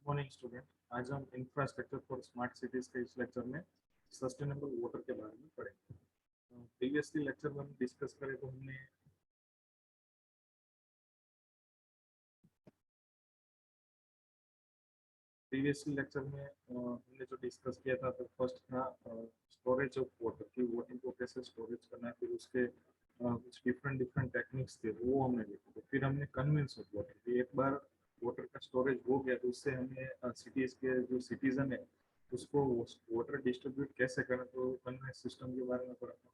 Morning student. आज हम infrastructure for smart cities के इस लेक्चर में सस्टेनेबल वाटर के बारे में पढ़ेंगे। प्रीवियसली लेक्चर में हम डिस्कस करें तो हमने प्रीवियसली लेक्चर में हमने जो डिस्कस किया था तो फर्स्ट था स्टोरेज ऑफ वाटर की वाटर को कैसे स्टोरेज करना है, फिर उसके कुछ डिफरेंट डिफरेंट टेक्निक्स थे वो हमने देखे थे। फिर हमने कन्वेंस ऑफ वाटर, एक बार वाटर का स्टोरेज हो गया तो उससे हमें सिटीज के जो सिटीजन है उसको वाटर डिस्ट्रीब्यूट कैसे करें, तो कन्वेंस सिस्टम के बारे में पढ़ा था।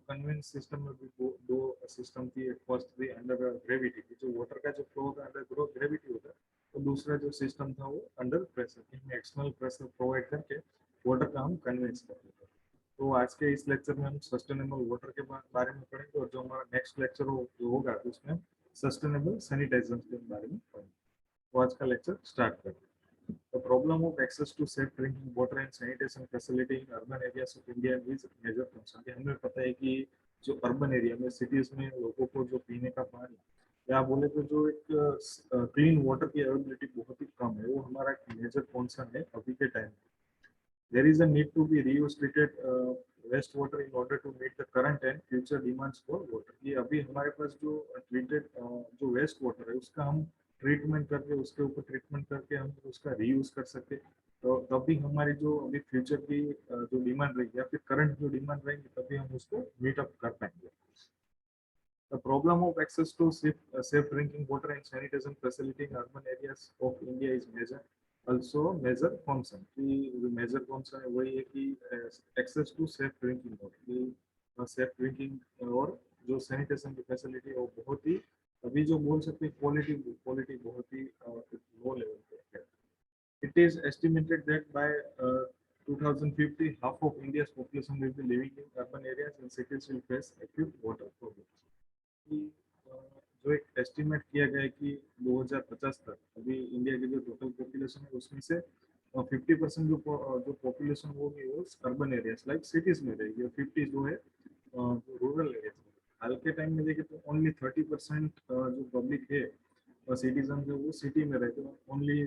कन्वेंस सिस्टम में भी दो सिस्टम थी। एक फर्स्ट थी अंडर ग्रेविटी, जो वाटर का जो फ्लो होता है अंडर ग्रेविटी होता है, तो दूसरा जो सिस्टम था वो अंडर प्रेशर, कि एक्सटर्नल प्रेशर प्रोवाइड करके वाटर का हम कन्वेंस करते थे। तो आज के इस लेक्चर में हम सस्टेनेबल वाटर के बारे में पढ़ेंगे, और जो हमारा नेक्स्ट लेक्चर होगा तो उसमें सस्टेनेबल सैनिटाइजेशन के बारे में पढ़ेंगे। तो आज का लेक्चर स्टार्ट करते हैं। The problem of access to safe drinking water and sanitation facility in urban areas of India is major concern। हमें पता है कि जो अर्बन एरिया में सिटीज में लोगों को जो पीने का पानी या बोले तो जो एक क्लीन वाटर की अवेलेबिलिटी बहुत ही कम है, वो हमारा मेजर कॉन्सर्न है अभी के time. There is a need to be reuse treated wastewater in order to meet the current and future demands for water। ये अभी हमारे पास जो ट्रीटेड जो वेस्ट वाटर है उसका हम ट्रीटमेंट करके उसके ऊपर ट्रीटमेंट करके हम उसका रीयूज कर सकते, तो तभी हमारी जो अभी फ्यूचर की जो डिमांड रहेगी या फिर करंट जो डिमांड रहेगी तभी हम उसको मीट अप कर पाएंगे। The problem of access to safe drinking water and sanitation facility in urban areas of India is major, also major concern। कि जो मेजर concern है वही है कि access to safe drinking water, कि safe drinking और जो sanitation की facility है वो बहुत ही अभी जो बोल सकते हैं क्वालिटी बहुत ही लो लेवल पे है। It is estimated that by 2050 half of India's population will be living in urban areas and cities will face acute water problems। कि जो एक एस्टिमेट किया गया है कि 2050 तक अभी इंडिया की जो टोटल पॉपुलेशन है उसमें से 50% जो पॉपुलेशन होगी वो अर्बन एरियाज लाइक सिटीज में रहेगी, और 50 जो है जो रूरल एरियाज में। हाल के टाइम में देखें तो ओनली 30% जो पब्लिक है सिटीजन जो वो सिटी में रहते हैं ओनली।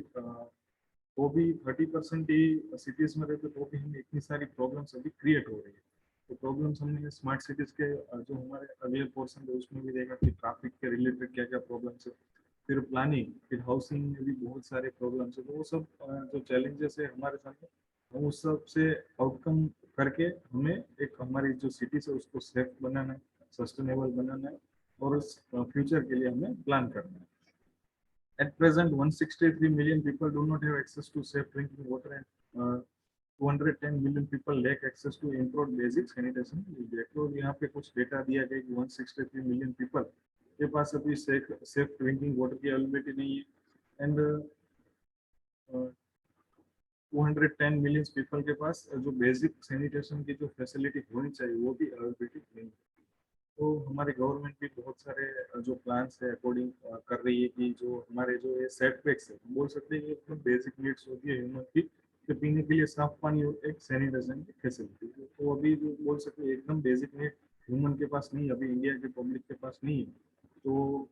वो भी 30% ही सिटीज में रहते तो भी हमें इतनी सारी प्रॉब्लम्स अभी क्रिएट हो रही है। तो प्रॉब्लम्स हमने स्मार्ट सिटीज के जो हमारे अगले पोर्शन है उसमें भी देखा कि ट्रैफिक के रिलेटेड क्या क्या प्रॉब्लम्स है, फिर प्लानिंग, फिर हाउसिंग में भी बहुत सारे प्रॉब्लम्स है। तो वो सब जो चैलेंजेस है हमारे सामने, हम उस सब से आउटकम करके हमें एक हमारी जो सिटीज है उसको सेफ बनाना है, सस्टेनेबल बनाना है, और फ्यूचर के लिए हमें प्लान करना है। At present, 163 million people do not have access to safe drinking water, and 210 million people lack access to improved basic sanitation। तो यहाँ पे कुछ डेटा दिया गया कि 163 मिलियन पीपल के पास अभी सेफ ड्रिंकिंग वाटर की अवेलेबिलिटी नहीं है, एंड 210 मिलियन पीपल के पास जो बेसिक सैनिटेशन की जो फैसिलिटी होनी चाहिए वो भी अवेलेबिलिटी नहीं है। तो हमारी गवर्नमेंट भी बहुत सारे जो प्लान्स है अकॉर्डिंग कर रही है कि जो हमारे जो ये सेटबैक्स है बोल सकते हैं, ये एकदम बेसिक नीड्स होती है ह्यूमन की, कि पीने के लिए साफ पानी और एक सैनिटाइजेशन की फैसिलिटी। तो अभी जो बोल सकते हैं एकदम बेसिक नीड ह्यूमन के पास नहीं, अभी इंडिया के पब्लिक के पास नहीं है। तो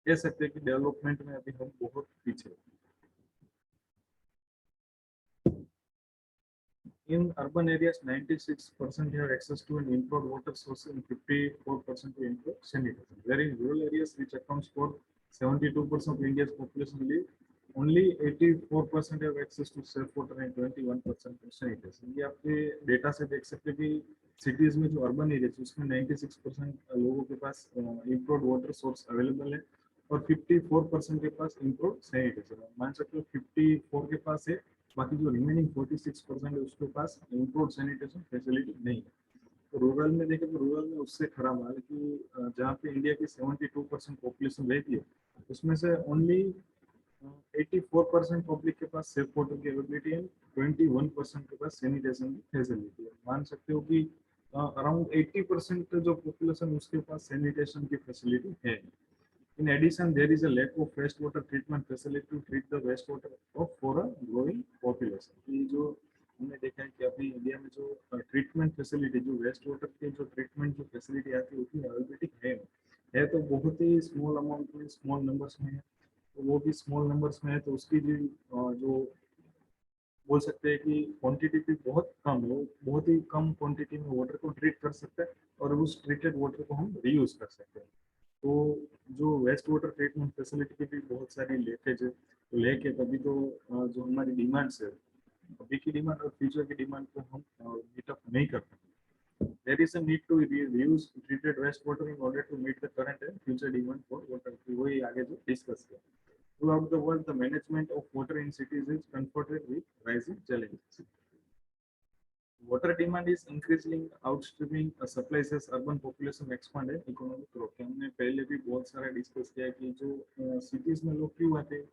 कह सकते हैं कि डेवलपमेंट में अभी हम बहुत पीछे हैं। In urban areas, 96% have access to an improved water source and 54% to improved sanitation. Where in rural areas, which accounts for 72% of India's population, live, only 84% have access to safe water and 21% to sanitation। ये आपके data से देख सकते हैं कि cities में जो urban area है उसमें 96% लोगों के पास इम्प्रूव्ड वाटर सोर्स अवेलेबल है, और 54% के पास इम्प्रूव्ड सैनिटेशन। मान सकते हो 54 के पास है, बाकी जो रिमेनिंग 46% है उसके पास इम्प्रूव्ड सैनिटेशन फैसिलिटी नहीं है। तो रूरल में देखें तो रूरल में उससे खराब हाल है कि जहाँ पे इंडिया की 72% पॉपुलेशन रहती है उसमें से ओनली 84% पब्लिक के पास सेफ वाटर की अवेलेबिलिटी है, 21% के पास सैनिटेशन की फैसिलिटी है। मान सकते हो कि अराउंड 80% जो पॉपुलेशन उसके पास सैनिटेशन की फैसिलिटी है। In addition, there is a lack of wastewater treatment facility to treat the wastewater of for a growing population। ये जो हमने देखा है कि अभी इंडिया में जो ट्रीटमेंट फैसिलिटी, जो वेस्ट वाटर के जो ट्रीटमेंट जो फैसिलिटी आती है उतनी अवेलेबिलिटी है तो बहुत ही स्मॉल अमाउंट में, स्मॉल नंबर्स में है। तो वो भी स्मॉल नंबर्स में है, तो उसकी भी जो बोल सकते हैं कि क्वांटिटी भी बहुत कम है, वो बहुत ही कम क्वांटिटी में वाटर को ट्रीट कर सकते हैं और उस ट्रीटेड वाटर को हम रीयूज कर सकते हैं। तो जो वेस्ट वाटर ट्रीटमेंट फैसिलिटी की भी बहुत सारी लेकेज है, तो लेक है तभी तो जो हमारी डिमांड्स है, अभी की डिमांड और फ्यूचर की डिमांड को हम मीट अप नहीं कर पाते। There is a need to reuse treated wastewater in order to meet the current and future demand for water. वही आगे जो डिस्कस किया। Throughout the world, the management of water in cities is confronted with rising challenges. Water demand is increasingly outstripping supplies as urban population expand and economic growth. हमने पहले भी बहुत सारा discuss किया कि जो सिटीज में लोग क्यों आते हैं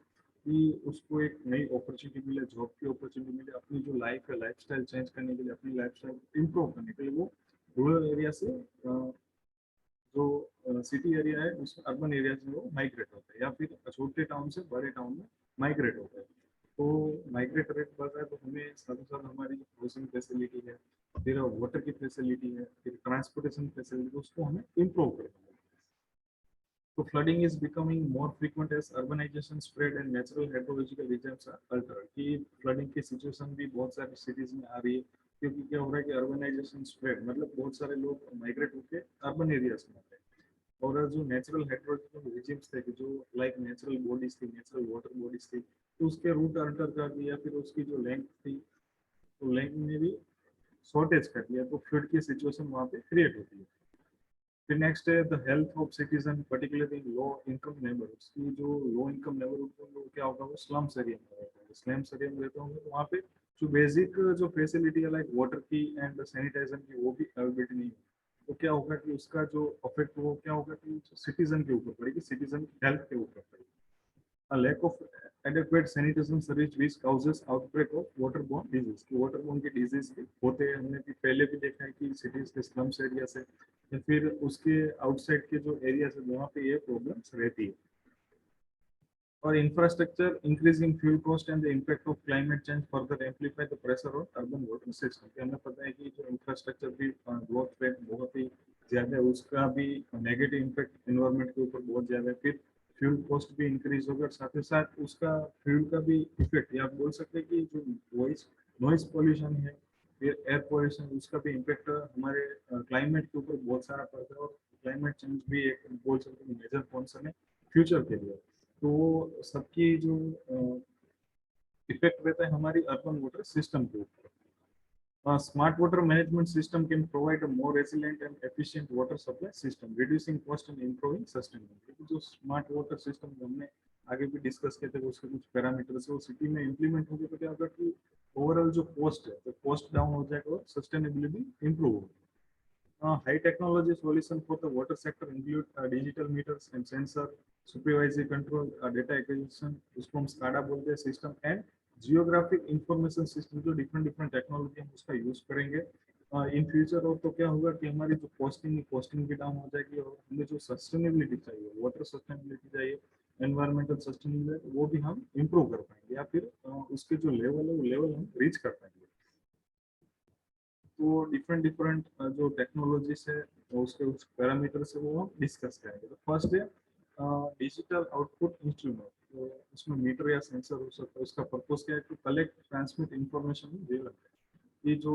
कि उसको एक नई अपॉर्चुनिटी मिले, जॉब की अपॉर्चुनिटी मिले, अपनी जो लाइफ है लाइफस्टाइल चेंज करने के लिए, अपनी लाइफस्टाइल इंप्रूव करने के लिए वो रूरल एरिया से जो सिटी एरिया है उसमें अर्बन एरिया में वो माइग्रेट होता है या फिर छोटे टाउन से बड़े टाउन में माइग्रेट होता है। तो माइग्रेट रेट बढ़ रहा है तो हमें साथ साथ हमारी जो हाउसिंग फैसिलिटी है, फिर वाटर की फैसिलिटी है, फिर ट्रांसपोर्टेशन फैसिलिटी, उसको हमें इम्प्रूव करना है। तो flooding is becoming more frequent as urbanisation spread and natural hydrological reserves are altered. कि फ्लडिंग की सिचुएशन भी बहुत सारी सिटीज में आ रही है, क्योंकि क्या हो रहा है कि अर्बनाइजेशन स्प्रेड मतलब बहुत सारे लोग माइग्रेट होकर अर्बन एरियाज में आते हैं, और जो नेचुरल हाइड्रोलॉजिकल रिजिम्स थे कि जो लाइक नेचुरल बॉडीज थी, नेचुरल वाटर बॉडीज थी, तो उसके रूट अल्टर कर दिया, फिर उसकी जो लेंथ थी तो लेंथ में भी शॉर्टेज कर दिया, तो फ्लड की सिचुएशन वहाँ पे क्रिएट होती है। फिर नेक्स्ट है the health of citizen particularly in low income neighbourhoods. की जो लो इनकम नेबरहुड को क्या होगा, वो स्लम्स एरिया में रहता है, स्लम्स एरिया में रहते होंगे तो वहाँ पे जो बेसिक जो फैसिलिटी है लाइक वाटर की एंड सैनिटाइजर की वो भी अवेलेबिलिटी नहीं है। तो क्या होगा कि उसका जो अफेक्ट वो क्या होगा कि सिटीजन के ऊपर पड़ेगी, सिटीजन की हेल्थ के ऊपर पड़ेगी। A lack of adequate sanitation service which causes outbreak of waterborne disease। कि waterborne की disease भी होते हैं, हमने भी पहले भी देखा है कि cities के slums area से या फिर उसके आउटसाइड के जो एरिया है वहाँ पे ये प्रॉब्लम्स रहती है। और infrastructure increasing fuel cost and the impact of climate change further amplify the pressure on urban water system. हमें पता है कि जो इंफ्रास्ट्रक्चर भी ग्रोथ रेट बहुत ही ज्यादा है, उसका भी नेगेटिव इम्पैक्ट एनवायरमेंट के ऊपर बहुत ज्यादा है। फिर फ्यूल कॉस्ट भी इंक्रीज होगा, साथ ही साथ उसका फ्यूल का भी इफेक्ट, या आप बोल सकते हैं कि जो वॉइस नॉइज पोल्यूशन है, फिर एयर पोल्यूशन, उसका भी इम्पैक्ट हमारे क्लाइमेट के ऊपर बहुत सारा पड़ता है। और क्लाइमेट चेंज भी एक बोल सकते हैं मेजर कॉन्सर्न है फ्यूचर के लिए। तो सबकी जो इफेक्ट रहता है हमारी अर्बन वाटर सिस्टम के ऊपर। Smart water management system can provide a more resilient and efficient water supply system, reducing cost and improving sustainability। जो स्मार्ट वाटर सिस्टम हमने आगे भी डिस्कस किए थे, उसके कुछ पैरामीटर्स है, वो सिटी में इम्प्लीमेंट होंगे तो क्या होगा कि ओवरऑल जो कॉस्ट है तो कॉस्ट डाउन हो जाएगा और सस्टेनेबिलिटी इंप्रूव होगी। High technology solution for the water sector include digital meters and sensor, supervisory control, data acquisition, उसको हम SCADA बोलते हैं system, and geographic information system. जो डिफरेंट डिफरेंट टेक्नोलॉजी हम उसका यूज करेंगे इन फ्यूचर। और तो क्या होगा कि हमारी जो कॉस्टिंग भी डाउन हो जाएगी, और हमें जो सस्टेनेबिलिटी चाहिए, वाटर सस्टेनेबिलिटी चाहिए, एनवायरमेंटल सस्टेनेबिलिटी, वो भी हम इम्प्रूव कर पाएंगे, या फिर उसके जो लेवल है वो लेवल हम रीच कर पाएंगे। तो डिफरेंट डिफरेंट जो टेक्नोलॉजीज है उसके उस पैरामीटर से वो हम डिस्कस करेंगे। तो फर्स्ट है डिजिटल आउटपुट इंस्ट्रूमेंट। तो उसमें मीटर या सेंसर हो सकता है, उसका पर्पस क्या है कि collect transmit information in real time. ये जो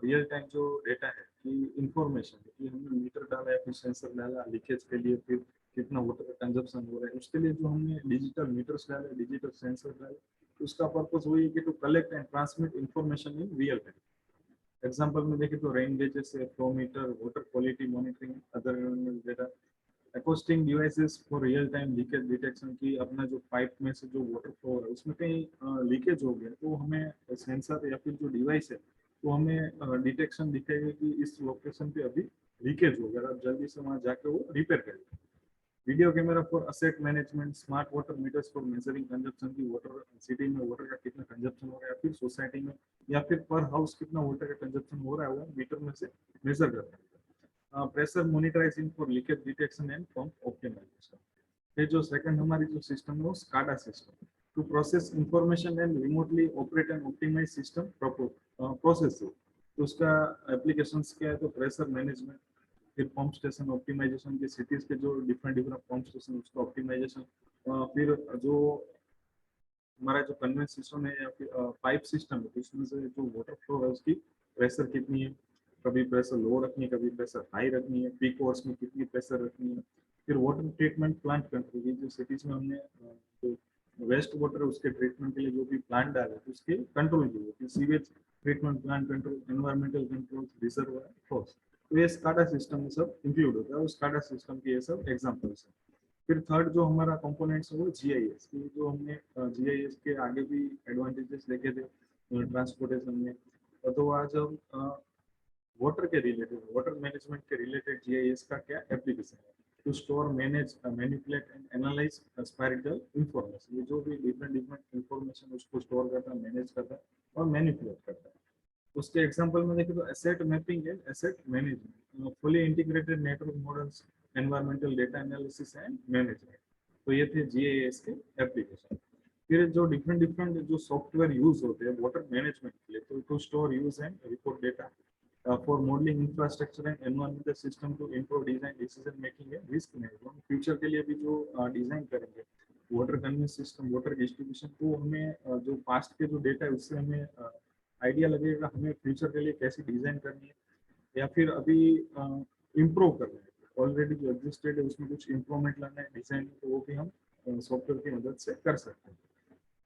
रियल टाइम जो डेटा है कि इंफॉर्मेशन है कि हमने मीटर डाला है, फिर सेंसर डाला लीकेज के लिए, फिर कितना वाटर का कंजप्शन हो रहा है, उसके लिए जो हमने डिजिटल मीटर्स डाले, डिजिटल सेंसर डाले, उसका पर्पस वही है कि to collect and transmit information in real time. Example में देखें तो रेन गेजेस है, flow meter, water quality monitoring, other data, acoustic devices for real time leakage detection. की अपना जो पाइप में से जो वाटर फ्लो है उसमें कहीं लीकेज हो गया तो हमें सेंसर या फिर जो डिवाइस है तो हमें डिटेक्शन दिखेगा कि इस लोकेशन पे अभी लीकेज हो गया, आप जल्दी से वहाँ जाके वो रिपेयर करेंगे। Video camera for asset management, smart water meters for measuring consumption की वाटर सिटी में वाटर का कितना कंजप्शन हो रहा है, फिर सोसाइटी में या फिर पर हाउस कितना वाटर का कंजप्शन हो रहा है वो मीटर में से मेजर करते हैं। Pressure monitorising for leakage detection and pump optimisation. ये जो सेकंड हमारी जो सिस्टम है वो SCADA system, to process information and remotely operate and optimise system process. तो उसका एप्लीकेशंस क्या है, तो प्रेशर मैनेजमेंट, फिर पंप स्टेशन ऑप्टिमाइजेशन के सिटीज के जो डिफरेंट डिफरेंट पंप स्टेशन उसका ऑप्टिमाइजेशन, फिर जो हमारा जो कन्वेंस सिस्टम है या फिर पाइप सिस्टम है, तो उसमें से जो वाटर फ्लो है उसकी प्रेशर कितनी है, कभी प्रेशर लो रखनी है, कभी प्रेशर हाई रखनी है, पीक आवर्स में कितनी प्रेशर रखनी है। फिर वाटर ट्रीटमेंट प्लांट कंट्रोल, ये जो सिटीज में हमने जो वेस्ट वाटर है उसके ट्रीटमेंट के लिए जो भी प्लांट डाले तो उसके कंट्रोल के लिए, sewage treatment plant control, environmental control, reservoir flows, तो ये स्काडा सिस्टम में सब इंक्लूड होता है। स्काडा सिस्टम के ये सब एग्जाम्पल्स है। फिर थर्ड जो हमारा कंपोनेंट्स है वो जीआईएस की, जो हमने जीआईएस के आगे भी एडवांटेजेस देखे थे ट्रांसपोर्टेशन में। तो आज हम वाटर के रिलेटेड, वाटर मैनेजमेंट के रिलेटेड जीआईएस का क्या एप्लीकेशन है, to store, manage, manipulate and analyse spatial information. ये जो भी डिफरेंट डिफरेंट इंफॉर्मेशन उसको स्टोर करता है, मैनेज करता है और मैनिपुलेट करता है। उसके एग्जांपल में देखें तो एसेट मैपिंग है, asset management, fully integrated network models, environmental data analysis and management. तो ये थे जीआईएस के एप्लीकेशन। फिर जो डिफरेंट डिफरेंट जो सॉफ्टवेयर यूज होते हैं वाटर मैनेजमेंट के लिए, तो to store, use and report data, for modelling infrastructure and environmental system, to improve design, decision making and risk management. Future के लिए भी जो डिजाइन करेंगे water conveyance system, water distribution, तो हमें जो पास्ट के जो डेटा है उससे हमें आइडिया लगेगा हमें फ्यूचर के लिए कैसी डिजाइन करनी है, या फिर अभी इम्प्रूव करना है, ऑलरेडी जो एग्जिस्टेड है उसमें कुछ इम्प्रूवमेंट लाना है डिजाइन, तो वो भी हम सॉफ्टवेयर की मदद से कर सकते हैं।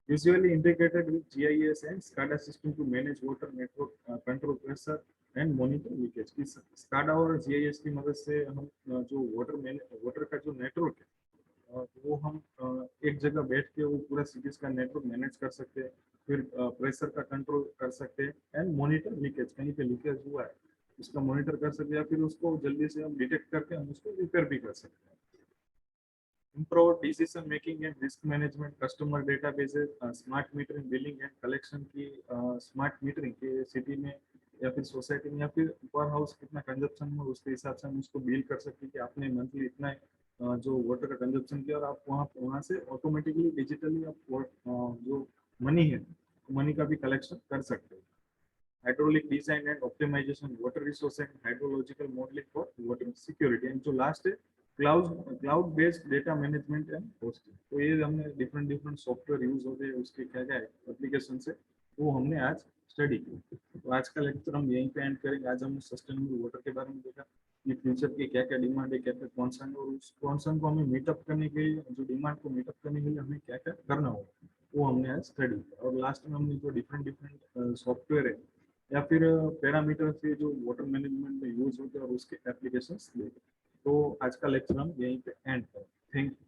Usually integrated with GIS and SCADA system to manage water network, control pressure and monitor leakage। इस SCADA और GIS की मदद से हम जो वाटर का जो नेटवर्क है वो हम एक जगह बैठ के वो पूरा सिटीज का नेटवर्क मैनेज कर सकते हैं, फिर प्रेशर का कंट्रोल कर सकते हैं एंड मॉनिटर लीकेज, कहीं पे लीकेज हुआ है उसका मॉनिटर कर सकते हैं, या फिर उसको जल्दी से हम डिटेक्ट करके हम उसको रिपेयर भी कर सकते हैं। Improve decision making and risk management, customer databases, smart metering, billing and collection की, स्मार्ट मीटरिंग के सिटी में या फिर सोसाइटी में या फिर पर हाउस कितना कंजप्शन हो उसके हिसाब से हम उसको बिल कर सकते हैं कि आपने मंथली इतना जो वाटर का कंजप्शन किया, और आप वहाँ से ऑटोमेटिकली डिजिटली आप जो मनी है मनी का भी कलेक्शन कर सकते हैं। Hydraulic design and optimisation, water resource and hydrological modelling for water security, and जो लास्ट है cloud based data management and hosting. तो ये हमने डिफरेंट डिफरेंट सॉफ्टवेयर यूज होते हैं उसके क्या क्या एप्लीकेशन से वो हमने आज स्टडी की। तो आज का लेक्चर हम यहीं पे एंड करेंगे। आज हमने सस्टेनेबल वाटर के बारे में देखा कि फ्यूचर की क्या क्या डिमांड है, क्या क्या कॉन्सर्न है, और उस कॉन्सर्न को हमें मीटअप करने के लिए, जो डिमांड को मीटअप करने के लिए हमें क्या क्या करना होगा वो हमने आज स्टडी किया। और लास्ट में हमने जो डिफरेंट डिफरेंट सॉफ्टवेयर है या फिर पैरामीटर से जो वाटर मैनेजमेंट में यूज होते हैं और उसके एप्लीकेशंस देखे। तो आज का लेक्चर हम यहीं पे एंड करें। Thank you.